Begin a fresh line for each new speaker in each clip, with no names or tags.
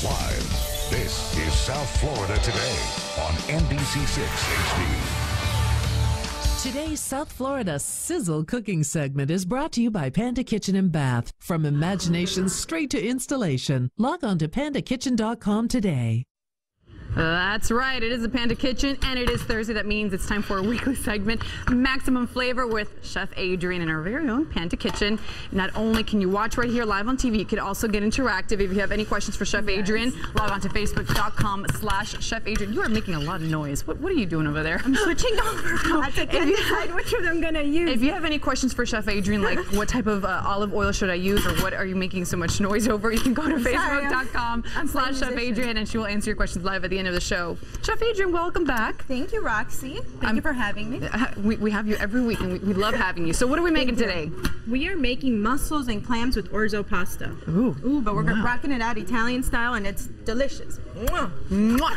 Live, this is South Florida Today on NBC6 HD.
Today's South Florida Sizzle cooking segment is brought to you by Panda Kitchen and Bath. From imagination straight to installation. Log on to pandakitchen.com today.
That's right. It is the Panda Kitchen, and it is Thursday. That means it's time for a weekly segment, Maximum Flavor with Chef Adrianne in our very own Panda Kitchen. Not only can you watch right here live on TV, you can also get interactive. If you have any questions for Chef Adrianne, log on to facebook.com/Chef Adrianne. You are making a lot of noise. What are you doing over there?
I'm switching over. I can't decide which one I'm going to use.
If you have any questions for Chef Adrianne, like what type of olive oil should I use, or what are you making so much noise over, you can go to facebook.com/Chef Adrianne, and she will answer your questions live at the end of the show. Chef Adrianne, welcome back.
Thank you, Roxy. Thank you for having me.
We have you every week, and we love having you. So what are we making today?
We are making mussels and clams with orzo pasta.
Ooh,
but we're rocking it out Italian style, and it's delicious.
Mwah. Mwah.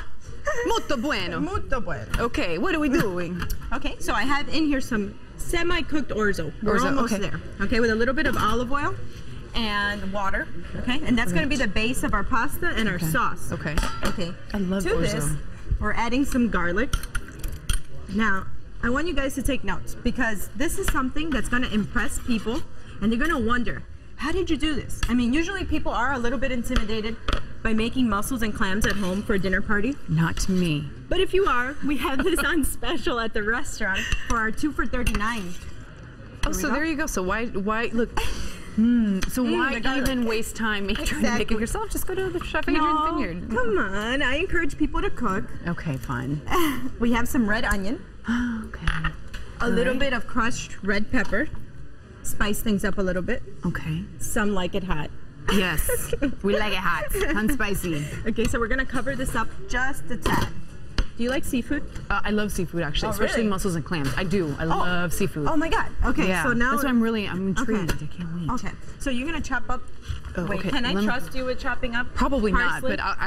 Molto bueno.
Molto bueno.
Okay, what are we doing?
Okay, so I have in here some semi-cooked orzo. We're almost there. Okay, with a little bit of olive oil and water, okay? And that's going to be the base of our pasta and our sauce.
Okay.
Okay.
I love
to
orzo.
This, we're adding some garlic. Now, I want you guys to take notes because this is something that's going to impress people, and they're going to wonder, how did you do this? I mean, usually people are a little bit intimidated by making mussels and clams at home for a dinner party.
Not me.
But if you are, we have this on special at the restaurant for our 2 for $39.
Oh, so there you go. So why look? So why even waste time trying to make it yourself? Just go to the Chef Adrianne Vineyard.
Come on, I encourage people to cook.
Okay, fine.
We have some red onion.
Okay.
A little bit of crushed red pepper. Spice things up a little bit.
Okay.
Some like it hot.
Yes, we like it hot and spicy.
Okay, so we're gonna cover this up just a tad. Do you like seafood?
I love seafood, actually, especially mussels and clams. I do. I love seafood.
Oh my God. Okay,
yeah.
So now
that's why I'm intrigued. Okay. I can't wait.
Okay, so you're gonna chop up. Wait, can I trust you with chopping up?
Probably
parsley?
not, but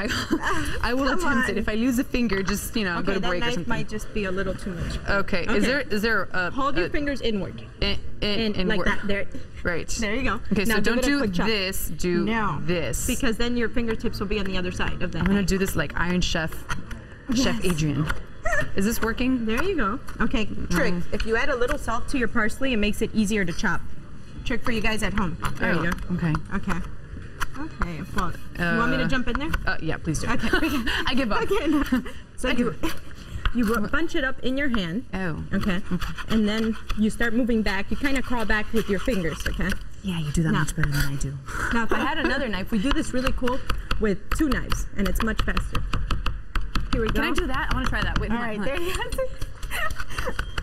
I will attempt it. If I lose a finger, just go to break or something.
That knife might just be a little too much.
Okay. Is there a
hold your fingers inward?
In
like that. There.
Right.
There you go.
Okay,
now
so don't do this. Do this.
Because then your fingertips will be on the other side of that.
I'm gonna do this like Iron Chef, Chef Adrianne. Is this working?
There you go. Okay, trick. If you add a little salt to your parsley, it makes it easier to chop. Trick for you guys at home. There you go.
Okay.
Okay. Okay. Well, you want me to jump in there?
Yeah, please do.
Okay.
I give up.
Okay. So you bunch it up in your hand.
Oh.
Okay. And then you start moving back. You kind of crawl back with your fingers. Okay.
Yeah, you do that much better than I do.
Now, if I had another knife, we do this really cool with 2 knives, and it's much faster. Here we go.
Can I do that? I want to try that. Wait,
all right, there you go.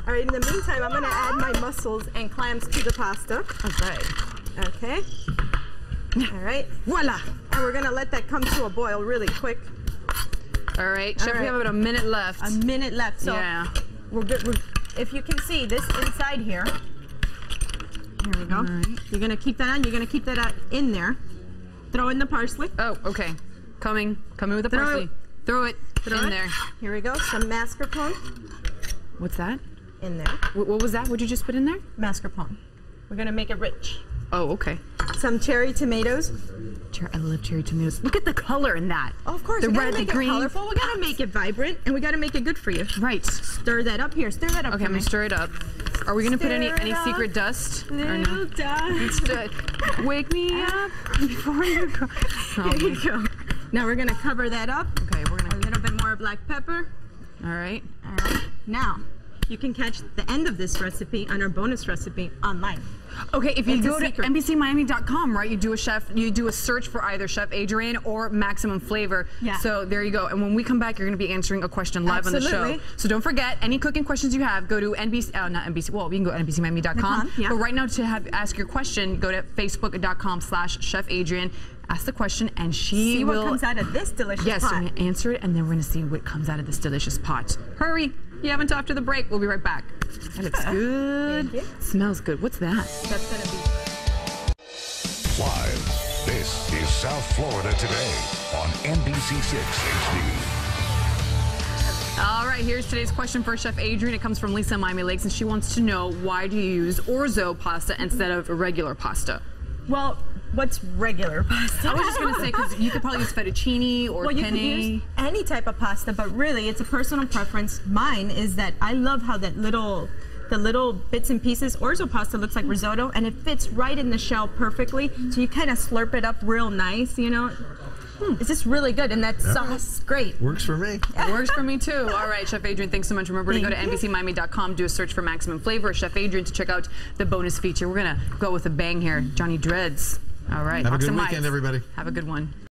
All right, in the meantime, I'm going to add my mussels and clams to the pasta.
Okay.
Okay. All right.
Voila.
And we're going to let that come to a boil really quick.
All right. Chef, we have about a minute left.
A minute left. So
yeah.
We're good. If you can see this inside here. Here we go. All right. You're going to keep that on. You're going to keep that in there. Throw in the parsley.
Oh, okay. Coming with the parsley. Throw it in there.
Here we go. Some mascarpone.
What's that?
In there.
What was that? What'd you just put in there?
Mascarpone. We're going to make it rich.
Oh, okay.
Some cherry tomatoes.
I love cherry tomatoes. Look at the color in that.
Oh, of course.
The
red,
the green.
Colorful. We got to make it vibrant, and we got to make it good for you.
Right.
Stir that up here. Stir that up.
Okay, I'm going to stir it up. Are we going to put any secret dust?
Little dust.
Wake me up before you go.
Here you go. Now we're going to cover that up.
Okay, we're going to...
A little bit more black pepper.
All right.
All right. Now, you can catch the end of this recipe on our bonus recipe online.
Okay, if you go to NBCMiami.com, right, you do a search for either Chef Adrianne or Maximum Flavor.
Yeah.
So there you go. And when we come back, you're going to be answering a question live on the show. So don't forget, any cooking questions you have, go to not NBC. Well, you can go to NBCMiami.com.
Yeah.
But right now, to ask your question, go to Facebook.com/Chef Adrianne. Ask the question, and she will...
See what comes out of this delicious pot.
Yes, we're going to answer it, and then we're going to see what comes out of this delicious pot. Hurry! You haven't after the break. We'll be right back. That looks good.
Thank you.
Smells good. What's that?
That's going to be...
Live, this is South Florida Today on NBC6 HD.
All right, here's today's question for Chef Adrianne. It comes from Lisa in Miami Lakes, and she wants to know, why do you use orzo pasta instead of regular pasta?
Well, what's regular pasta?
I was just gonna say, because you could probably use fettuccine or
Well, you
penne.
can use any type of pasta, but really, it's a personal preference. Mine is that I love how the little bits and pieces. Orzo pasta looks like risotto, and it fits right in the shell perfectly. So you kind of slurp it up real nice, you know. It's just really good, and that sauce, great.
Works for me.
It works for me too. All right, Chef Adrianne, thanks so much. Remember to go to NBCMiami.com, do a search for Maximum Flavor, Chef Adrianne, to check out the bonus feature. We're gonna go with a bang here. Johnny Dreads. All right.
Have a
Hawks
good
and
weekend,
Mites.
everybody.
Have a good one.